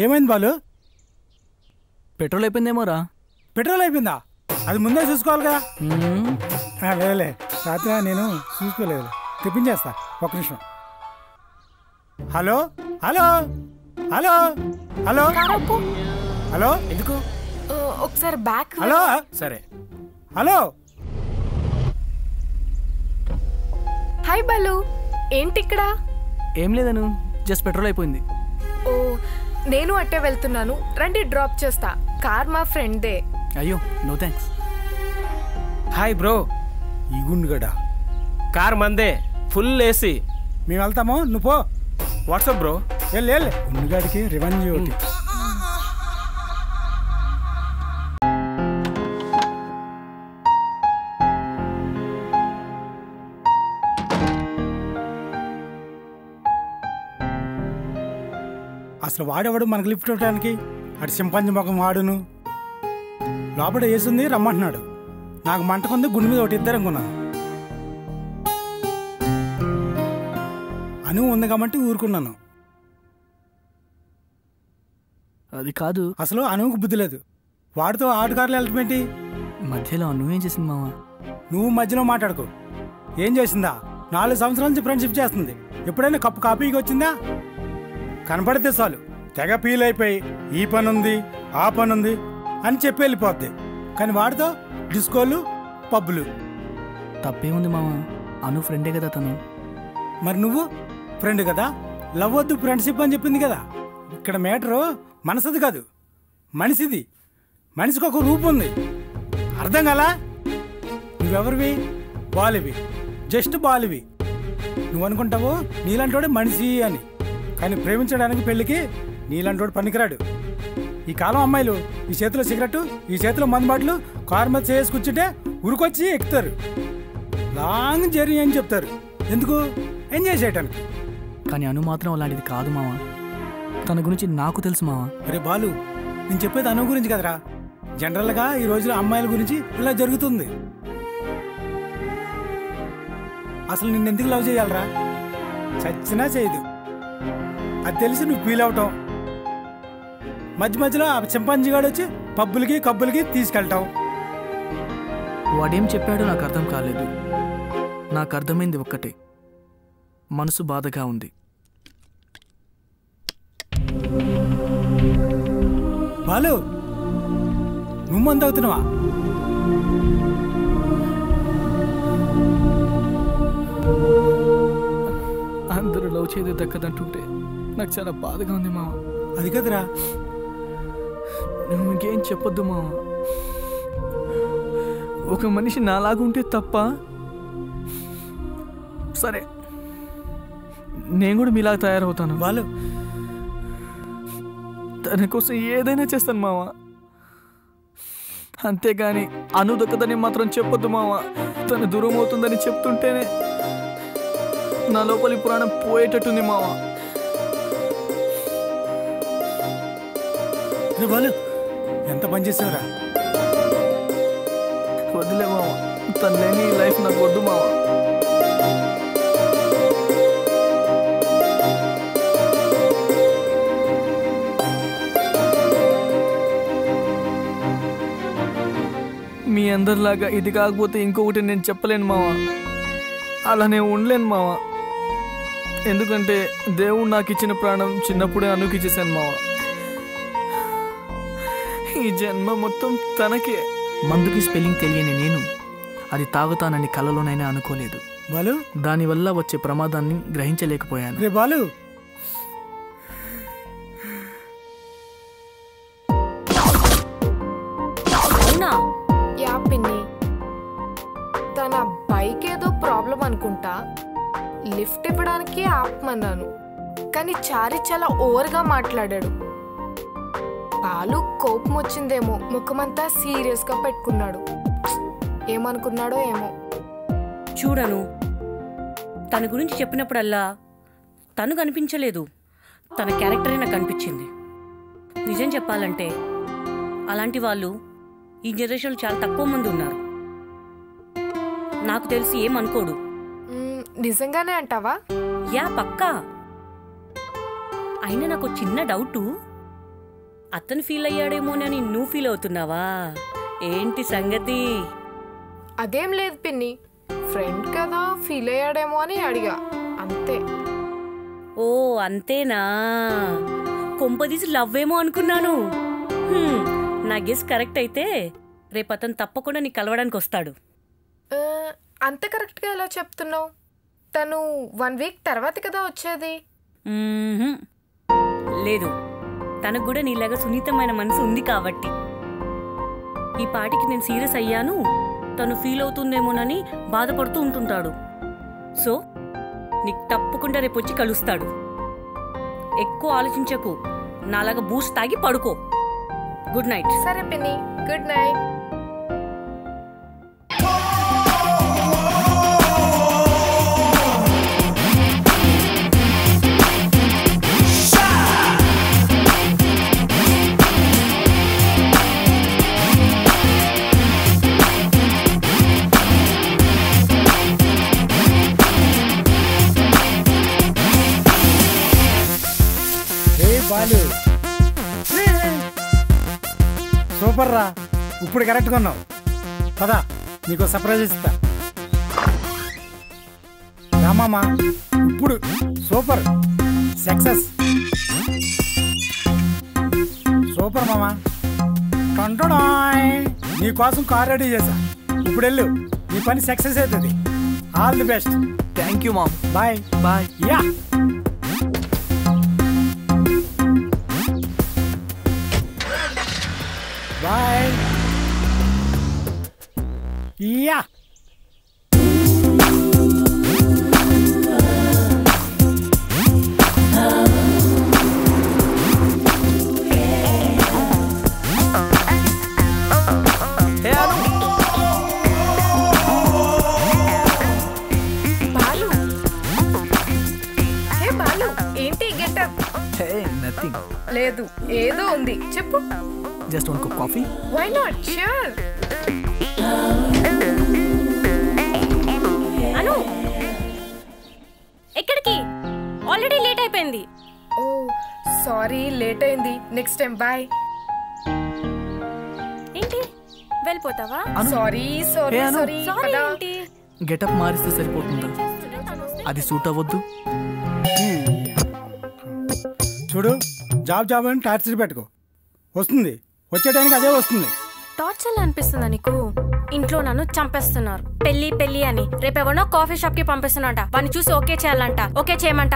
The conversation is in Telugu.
ఏమైంది బాలు? పెట్రోల్ అయిపోయిందేమో రా. పెట్రోల్ అయిపోయిందా? అది ముందే చూసుకోవాలి కదా. లేదులే, రాత్రి నేను చూసుకోలేదు. తెప్పించేస్తా, ఒక్క నిమిషం. Hello hello hello hello hello, ఎందుకు? ఒకసారి బ్యాక్. హలో సరే. హలో. హాయ్ బాలు, ఏంటి ఇక్కడ? ఏం లేదను, జస్ట్ పెట్రోల్ అయిపోయింది. ఓ, నేను అట్టే వెళ్తున్నాను, రండి డ్రాప్ చేస్తా. కార్ మా ఫ్రెండ్దే. అయ్యో నో థ్యాంక్స్. Hi bro. ఈ గుండు గడా కార్ మందే, ఫుల్ ఏసీ. మేము వెళ్తాము, నువ్వు పో. WhatsApp bro. వెళ్ళు, గుండుగాడికి రివెంజ్ ఒకటి. అసలు వాడేవాడు మనకు లిఫ్ట్ ఇవ్వడానికి? అటు సింపంజి ముఖం వాడును. లోపల వేసింది రమ్మంటున్నాడు. నాకు మంటకుంది, గుండె మీద ఒకటి ఇద్దరు అనుకున్నాను. అను ఉంది కాబట్టి ఊరుకున్నాను. అది కాదు, అసలు అనువుకు బుద్ధి లేదు. వాడితో ఆటగారులు వెళ్ళటం ఏంటి? మధ్యలో నువ్వేం చేసింది మావా? నువ్వు మధ్యలో మాట్లాడుకో. ఏం చేసిందా? 4 సంవత్సరాల నుంచి ఫ్రెండ్షిప్ చేస్తుంది. ఎప్పుడైనా కప్పు కాపీకి వచ్చిందా? కనపడితే చాలు తెగ ఫీల్ అయిపోయి ఈ పని ఉంది, ఆ పని ఉంది అని చెప్పి వెళ్ళిపోద్ది. కానీ వాడితో డిస్కోలు, పబ్బులు. తప్పేముంది మావా? అను ఫ్రెండే కదా తను. మరి నువ్వు ఫ్రెండ్ కదా, లవ్ వద్దు ఫ్రెండ్షిప్ అని చెప్పింది కదా. ఇక్కడ మేటరు మనసుది కాదు, మనిషిది. మనిషికి ఒక రూపు ఉంది, అర్థం కదా? నువ్వెవరివి? బాలివి, జస్ట్ బాలివి. నువ్వు అనుకుంటావు నీలాంటోడే మనిషి అని, కానీ ప్రేమించడానికి పెళ్ళికి నీలాంటోడు పనికిరాడు. ఈ కాలం అమ్మాయిలు ఈ చేతిలో సిగరెట్, ఈ చేతిలో మందు బాటలు, కారు మీద చేసి కూర్చుంటే ఉరికొచ్చి ఎక్కుతారు. లాంగ్ జర్నీ అని చెప్తారు. ఎందుకు? ఎంజాయ్ చేయటానికి. కానీ అను మాత్రం అలాంటిది కాదు మావా. తన గురించి నాకు తెలుసు మావా. అరే బాలు, నేను చెప్పేది అను గురించి కదరా. జనరల్గా ఈ రోజులో అమ్మాయిల గురించి ఇలా జరుగుతుంది. అసలు నిన్నెందుకు లవ్ చేయాలరా? చచ్చినా చేయదు. అది తెలిసి నువ్వు ఫీల్ అవటం, మధ్య మధ్యలో ఆ చింపాంజీగాడు వచ్చి పబ్బులకి కబ్బులకి తీసుకెళ్ళటం. వాడేం చెప్పాడో నాకు అర్థం కాలేదు. నాకు అర్థమైంది ఒక్కటే, మనసు బాధగా ఉంది. బాలు, నువ్వు మందు అవుతున్నావా? అందరూ లవ్ చేయదు దక్కదంటుంటే నాకు చాలా బాధగా ఉంది మావ. అది కదరా, నువ్వు ఇంకేం చెప్పొద్దు మావ. ఒక మనిషి నాలాగుంటే తప్ప. సరే, నేను కూడా మీలాగా తయారవుతాను. బాలు, తన కోసం ఏదైనా చేస్తాను మావ. అంతేగాని అను దక్కదని మాత్రం చెప్పొద్దు మావ. తను దూరం అవుతుందని చెప్తుంటేనే నా లోపలి పురాణం పోయేటట్టుంది మావ. బాలు, ఎంత పని చేసావురా? వదిలే మావ, తను లేని ఈ లైఫ్ నాకు వద్దు మావ. మీ అందరిలాగా ఇది కాకపోతే ఇంకొకటి నేను చెప్పలేను మావ. అలా నేను ఉండలేను మావ. ఎందుకంటే దేవుడు నాకు ఇచ్చిన ప్రాణం చిన్నప్పుడే అనుకి ఇచ్చేసాను మావ. ఈ జన్మ మొత్తం తనకే. మందుకి స్పెల్లింగ్ తెలియని నేను అది తాగుతానని కలలోనైనా అనుకోలేదు. బాలు, దానివల్ల వచ్చే ప్రమాదాన్ని గ్రహించలేకపోయాను. రే బాలు, యా పిన్ని, తన బైక్ ఏదో ప్రాబ్లం అనుకుంటా, లిఫ్ట్ ఇవ్వడానికి ఆపమన్నాను. కానీ చారి చాలా ఓవర్గా మాట్లాడాడు. బాలు కోపం వచ్చిందేమో, ముఖమంతా సీరియస్గా పెట్టుకున్నాడు. ఏమనుకున్నాడో ఏమో. చూడను, తన గురించి చెప్పినప్పుడల్లా తను కనిపించలేదు, తన క్యారెక్టరే నాకు కనిపించింది. నిజం చెప్పాలంటే అలాంటి వాళ్ళు ఈ జనరేషన్లో చాలా తక్కువ మంది ఉన్నారు. నాకు తెలిసి ఏమనుకోడు. నిజంగానే అంటావా? యా పక్కా. అయినా నాకు చిన్న డౌటు, అతను ఫీల్ అయ్యాడేమోనని నువ్వు ఫీల్ అవుతున్నావా? ఏంటి సంగతి? అదేం లేదు పిన్ని, ఫ్రెండ్ కదా ఫీల్ అయ్యాడేమో అని అడిగా అంతే. ఓ అంతేనా? కొంపదీసి లవ్ ఏమో అనుకున్నాను. నా గెస్ కరెక్ట్ అయితే రేపు అతను తప్పకుండా నీ కలవడానికి వస్తాడు. అంత కరెక్ట్గా ఎలా చెప్తున్నావు? తను 1 వీక్ తర్వాత కదా వచ్చేది. లేదు, తనకు కూడా నీలాగా సున్నితమైన మనసు ఉంది కాబట్టి. ఈ పాటికి నేను సీరియస్ అయ్యాను, తను ఫీల్ అవుతుందేమోనని బాధపడుతూ ఉంటుంటాడు. సో నీకు తప్పకుండా రేపు వచ్చి కలుస్తాడు. ఎక్కువ ఆలోచించకు, నాలాగా బూస్ట్ తాగి పడుకో. Good night. సరే పిన్ని, గుడ్ నైట్. బాలు సూపర్ రా, ఇప్పుడు కరెక్ట్గా ఉన్నావు. పదా నీకు సర్ప్రైజ్ ఇస్తా. రామామా ఇప్పుడు సూపర్ సక్సెస్. సూపర్ మామా. టొంటడాయ్, నీ కోసం కార్ రెడీ చేశా. ఇప్పుడు వెళ్ళు, నీ పని సక్సెస్ అవుతుంది. All the best. Thank you mom. Bye bye. Ya bye. Ya Balu, hey Balu, ఏంటి గెటప్? Hey nothing. లేదు, ఏదో ఉంది, చెప్పు. Just one cup coffee. Why not? Sure. Anu, ఎక్కడికి? ఆల్రెడీ లేట్ అయిపోయింది. ఓ సారీ, లేట్ అయింది. Next time bye. ఏంటి వెళ్ళిపోతావా? Sorry sorry Anu. Sorry. Sorry ఏంటి? గెటప్ మారిస్తే సరిపోతుందా? అది సూట్ అవ్వద్దు. చూడు, జాబ్ జాబ్ అని టార్చర్ పెట్టుకో, వస్తుంది. వచ్చే టైంకి అదే వస్తుంది. టార్చర్ అనిపిస్తుందా నీకు? ఇంట్లో నన్ను చంపేస్తున్నారు. పెళ్లి పెళ్లి అని రేపు ఎవరినో కాఫీ షాప్ కి పంపిస్తున్నట. వాడిని చూసి ఓకే చేయాలంట. ఓకే చేయమంట.